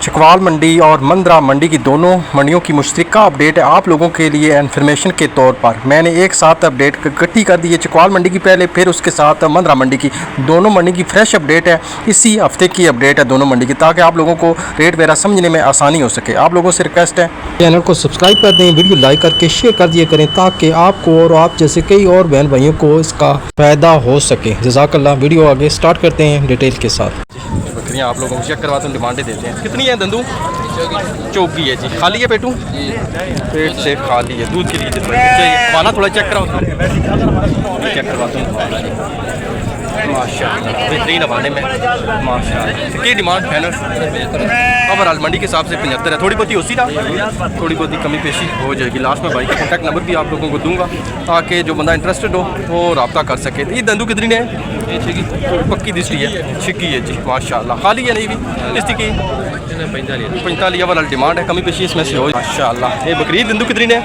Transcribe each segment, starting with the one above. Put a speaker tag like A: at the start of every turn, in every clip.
A: चकवाल मंडी और मंदरा मंडी की दोनों मंडियों की मुश्तरका अपडेट है आप लोगों के लिए इन्फॉर्मेशन के तौर पर। मैंने एक साथ अपडेट इकट्ठी कर दी है, चकवाल मंडी की पहले, फिर उसके साथ मंदरा मंडी की। दोनों मंडी की फ्रेश अपडेट है, इसी हफ्ते की अपडेट है दोनों मंडी की, ताकि आप लोगों को रेट वगैरह समझने में आसानी हो सके। आप लोगों से रिक्वेस्ट है चैनल को सब्सक्राइब कर दें, वीडियो लाइक करके शेयर कर दिया करें, ताकि आपको और आप जैसे कई और बहन भाइयों को इसका फ़ायदा हो सके। जज़ाकल्लाह। वीडियो आगे स्टार्ट करते हैं डिटेल के साथ। बकरियाँ आप लोगों को चेक करवाते हैं, डिमांडें देते हैं। कितनी है दंदू? चौकी है जी। खाली है पेटू? पेट से खाली है। दूध के लिए चाहिए खाना थोड़ा चेक कराओ, चेक करवाता हूँ। माशाल्लाह बेहतरीन हवाने में माशाल्लाह। की डिमांड फाइनल ओवरऑल मंडी के हिसाब से 75 है। थोड़ी बहुत ही होती ना, थोड़ी बहुत ही कमी पेशी हो जाएगी। लास्ट में भाई का कॉन्टैक्ट नंबर भी आप लोगों को दूंगा, ताकि जो बंदा इंटरेस्टेड हो वो रब्ता कर सके। ये दंदू कितनी है? पक्की दिसली है, छिकी है जी माशाल्लाह। खाली है नहीं भी दिसती की 45 ओवरऑल डिमांड है, कमी पेशी इसमें से हो माशाल्लाह। ये बकरी दंदू कितनी है?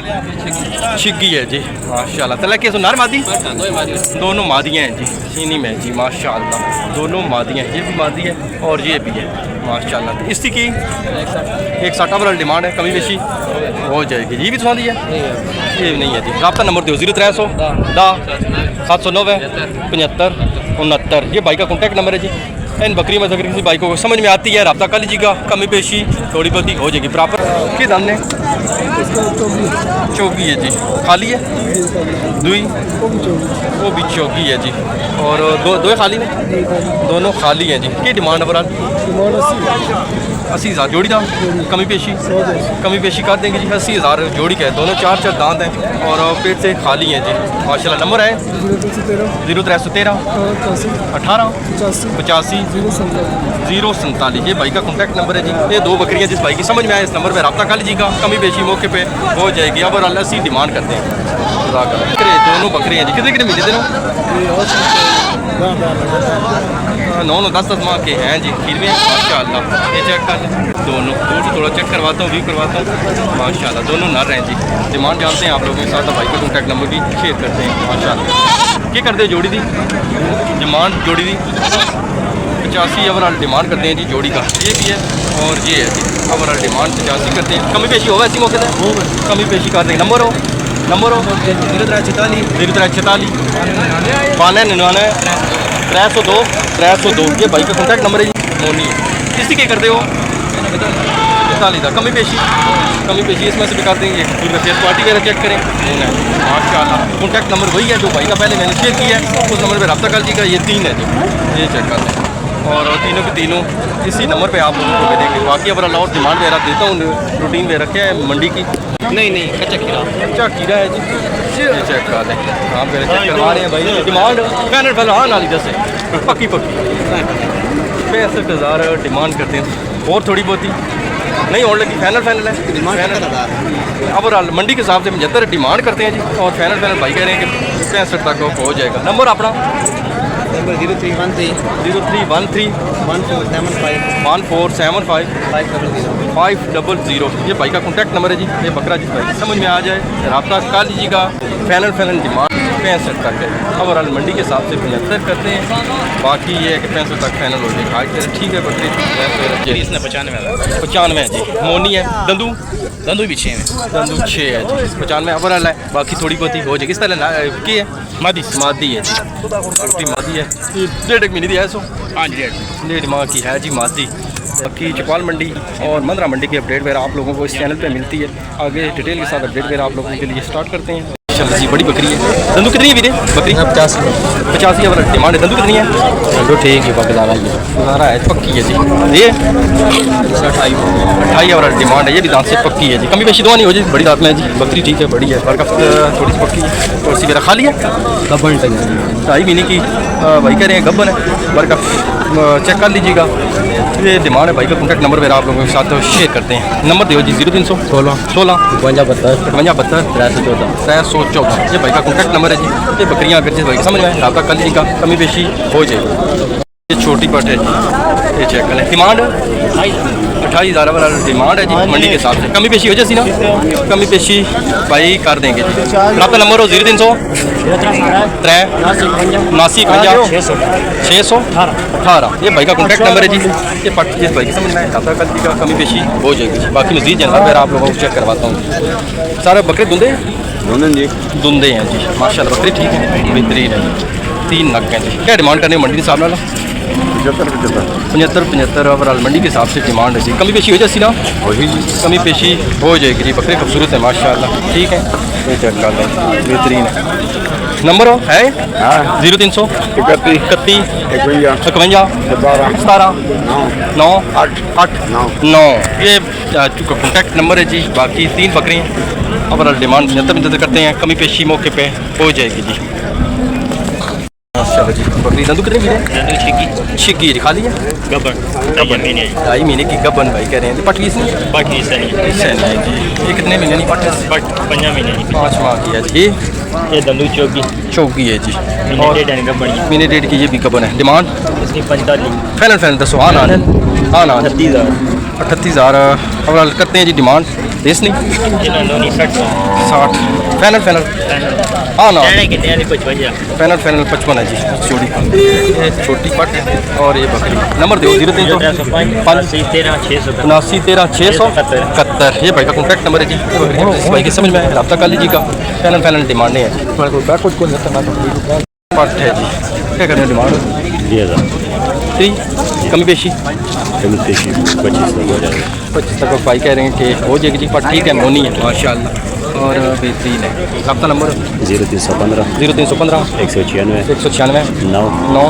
A: छिकी है जी माशाल्लाह। तला के सुनार मादी दोनों मादियाँ हैं जी, चीनी में जी माशाल्लाह। दोनों मादियाँ, ये भी मादी है और ये भी है माशाल्लाह। इसकी की 160 ओवरऑल डिमांड है, कमी पेशी हो जाएगी। ये भी सुना दी है? ये नहीं है जी। रब्ता नंबर दो 0300 709 75 69। ये भाई का कॉन्टैक्ट नंबर है जी। इन बकरी में अगर किसी भाई को समझ में आती है रब्ता कर लीजिएगा, कमी पेशी थोड़ी बहुत ही हो जाएगी। प्रॉपर के दाम ने चौकी है जी। खाली है दुई, वो भी चौकी है जी। और दो खाली ने, दोनों खाली हैं जी। की डिमांड ओवरऑल 80,000 जोड़ी था, कमी पेशी कर देंगे जी। 80,000 जोड़ी का है, दोनों चार दांत हैं और पेट से खाली हैं जी माशाल्लाह। नंबर है 0313 18 85 047। ये भाई का कॉन्टैक्ट नंबर है जी। ये दो बकरियां जिस भाई की समझ में आए इस नंबर पर रब्ता कर लीजिएगा, कमी पेशी मौके पे हो जाएगी। अब और 80 डिमांड करते हैं। दोनों बकरियां जी कितने महीने दिनों 9-10 माह के हैं जी। खीर में माशाल्लाह। ये चेक कर दोनों दूर से थोड़ा चेक करवाता हूँ, व्यू करवाता हूँ माशाल्लाह। दोनों नर हैं जी। डिमांड जानते हैं आप लोगों के साथ, भाई का कॉन्टैक्ट नंबर भी शेयर करते हैं माशाल्लाह। क्या करते हैं जोड़ी दी डिमांड? जोड़ी दी 85 ओवरऑल डिमांड करते हैं जी जोड़ी का। ये भी है और ये है जी। ओवरऑल डिमांड 85 करते हैं, कमी पेशी हो ऐसी मौके पर कमी पेशी कर देंगे। नंबर हो 0344 92 302। ये भाई का कॉन्टैक्ट नंबर है जी। मोनी है। किसी के करते हो 45 था, कमी पेशी इसमें से भी कर देंगे। फेस क्वालिटी वगैरह चेक करें माशाल्लाह। कॉन्टैक्ट नंबर वही है जो भाई का पहले मैंने शेयर किया है, उस नंबर पर रब्ता कर लीजिएगा। ये 3 है जी, ये चेक कर लें। और तीनों के तीनों इसी नंबर पे आप लोगों को मिलेंगे। बाकी अगर और डिमांड वगैरह देता हूँ, रूटीन वगैरह क्या है मंडी की? नहीं कच्चा खीरा है जी। ये चेक कर लें, आप मेरे चेक करवा रहे हैं भाई। डिमांड पैनल फैन वाली जैसे पक्की 65,000 डिमांड करते हैं और थोड़ी बहुत ही नहीं और लगी। फाइनल है ओवरऑल मंडी के हिसाब से 75 डिमांड करते हैं जी। और फाइनल भाई कह रहे हैं कि 65 तक हो जाएगा। नंबर अपना 0313 1475 500। ये भाई का कॉन्टैक्ट नंबर है जी। ये बकरा जिस भाई समझ में आ जाए रब्ता कर लीजिएगा। फाइनल डिमांड 65 तक है। ओवरऑल मंडी के हिसाब से 75 करते हैं, बाकी ये है कि 65 तक फाइनल हो जाएगा। आज ठीक है बकरी इसने 95 है जी। मोनी है। दंदू भी 6 है। दंदू 6 है जी। 95 ओवरऑल है, बाकी थोड़ी बहुत ही हो जाएगी। इस तरह की है मादी है जी। मादी है 1.5 महीने दी है। 1.5 माह की है जी मादी। बाकी चकवाल मंडी और मंदरा मंडी की अपडेट वगैरह आप लोगों को इस चैनल पे मिलती है। आगे डिटेल के साथ अपडेट वगैरह आप लोगों के लिए स्टार्ट करते हैं। चलो जी, बड़ी बकरी है। दंदू कितनी है वीरे? बकरी 85 ओवर डिमांड है। दंदू कितनी है? दंदू ठीक है, बकरा है पक्की है जी। ये 28 ओवर डिमांड है। ये भी दांत से पक्की है जी। कमी पेशी दो नहीं हो जी, बड़ी दांत में है जी। बकरी ठीक है, बड़ी है। बरकफ थोड़ी सी पक्की है। और सी मेरा खाली है, गब्बन 2.5 महीने की भाई कह रहे हैं, गब्बन है। बरकफ चेक कर लीजिएगा। ये डिमांड है। भाई का कॉन्टैक्ट नंबर मेरा आप लोगों के साथ शेयर करते हैं। नंबर दो जी 0300 16 52 314। ये भाई का कॉन्टैक्ट नंबर है जी। ये बकरियाँ अगर जिस भाई समझ में रब्ता कर लीजिएगा, कमी पेशी हो जाएगी। ये छोटी पट है जी, ये चेक करें। डिमांड 28,000 वाला डिमांड है जी मंडी के हिसाब से। कमी पेशी हो जाए ना, कमी पेशी भाई कर देंगे जी। आपका नंबर हो 0300 3 79 618। ये भाई का कॉन्टैक्ट नंबर है जी। ये पट जिस भाई की समझ में आता कल का कमी पेशी हो जाएगी जी। बाकी मजीद जानना फिर आप लोगों को चेक करवाता हूँ। सारे बकरे धुंधे
B: जी
A: धुंधे हैं जी माशाल्लाह। बकरे ठीक है, बेहतरीन है। 3 नग हैं जी। क्या डिमांड करने मंडी के हिसाब नाल? 75 ओवरऑल मंडी के हिसाब से डिमांड है जी। कमी पेशी हो जाए ना,
B: वही
A: कमी पेशी हो जाएगी जी। बकरे खूबसूरत है माशाल्लाह, ठीक है। ये चेक कर लें, बेहतरीन है। नंबर हो है 0300 31 51 17 9 8 9। ये कॉन्टैक्ट नंबर है जी। बाकी 3 बकरे हैं। ओवरऑल डिमांड 75 करते हैं, कमी पेशी मौके पे हो जाएगी जी। माशाल्लाह जी। बकरी दंदू कितने मिले? छिगी खा लिया
C: गबन
A: 2.5 महीने की गबन भाई कह रहे हैं। पटली इसने जी। ये कितने महीने की पट?
C: 5 महीने
A: 5 माह की है जी।
C: ये दलू
A: चौकी है जी।
C: और
A: महीने डेढ़ की ये भी गबन है। डिमांड
C: इसकी 45
A: फाइनल दसो। हाँ ना 38,000 ओवरऑल करते हैं जी डिमांड। देश नहीं 60 फाइनल हाँ ना फाइनल 55 है जी। छोटी पट और ये बकरी। नंबर दो 0300 79 ये भाई का कॉन्टैक्ट नंबर है जी। इस भाई की समझ में रब्ता कर लीजिएगा। फाइनल डिमांड है जी। पट है जी। क्या करना है डिमांड? 3 कमी पेशी 25 तक भाई कह रहे हैं कि हो जाएगी जी। पट ठीक है, मोनी है माशाल्लाह और बेहतरीन है। आपका नंबर
B: 0315
A: 196 9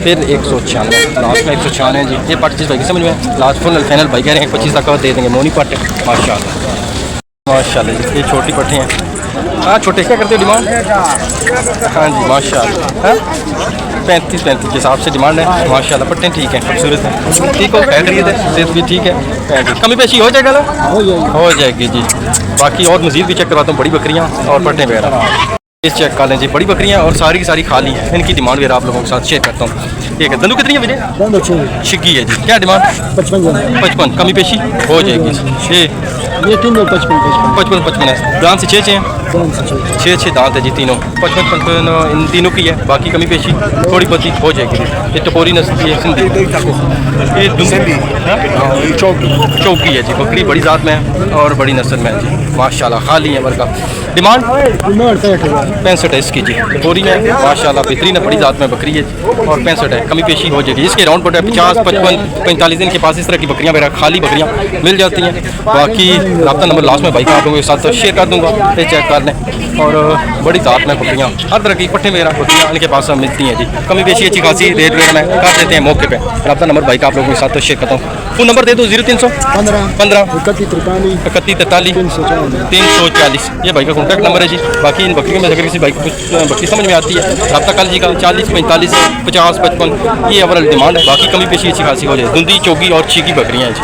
A: फिर 196 लास्ट में 196 जी। ये पट जिस भाई की समझ में लास्ट फाइनल भाई कह रहे हैं 25 तक दे देंगे। मोनी पट है माशाल्लाह जी। ये छोटी पट्टी हैं। हाँ छोटे क्या करते हो डिमांड? हाँ जी माशाल्लाह 35 के हिसाब से डिमांड है माशाल्लाह। पट्टे ठीक है, खूबसूरत है, ठीक हो खैरियत है, सेहत भी ठीक है। कमी पेशी हो जाएगा ना? हो जाएगी जी। बाकी और मज़ीद भी चेक करवाता हूँ। बड़ी बकरियाँ और पट्टे वगैरह इस चेक कर लें जी। बड़ी बकरियाँ और सारी की सारी खाली हैं। इनकी डिमांड वगैरह आप लोगों के साथ शेयर करता हूँ। ठीक है। दंदू कितनी है मुझे? शिकी है जी। क्या डिमांड? 55 कमी पेशी हो जाएगी जी। 55 है। दांत से 6 हैं, 6 दांत है जी तीनों। 55 इन तीनों की है। बाकी कमी पेशी थोड़ी बहुत हो जाएगी। ये टपोरी नस्ल की है, सिंधी। ये चौकी है जी। बकरी बड़ी ज़ात में है और बड़ी नस्ल में है जी माशाल्लाह। खाली है वर्का। डिमांड 65 है इसकी जी। टपोरी में माशाल्लाह बेहतरीन है, बड़ी ज़ात में बकरी है और 65 है। कमी पेशी हो जाएगी। इसके राउंड पट है 50 55 45 दिन के पास इस तरह की बकरियाँ वगैरह खाली बकरियाँ मिल जाती हैं। बाकी रब्ता नंबर लास्ट में भाई का आप लोगों के साथ शेयर कर दूँगा, ये चेक कर लें। और बड़ी ज़ात में बकरियाँ हर तरह की पट्टे वगैरह बकरियाँ इनके पास मिलती हैं जी। कमी पेशी अच्छी खासी रेट वगैरह में कर देते हैं मौके पे। रब्ता नंबर भाई का आप लोगों के साथ शेयर करता हूँ। फ़ोन नंबर दे दो 0300 15 31 43 340। ये भाई का कॉन्टैक्ट नंबर है जी। बाकी इन बकरियों में अगर किसी भाई को कुछ बकरी समझ में आती है रब्ता कर लीजिएगा। 40 45 50 55 ये ओवरऑल डिमांड है। बाकी कमी पेशी अच्छी खासी हो जाए। धुंधी चौकी और छीकी बकरियाँ हैं जी।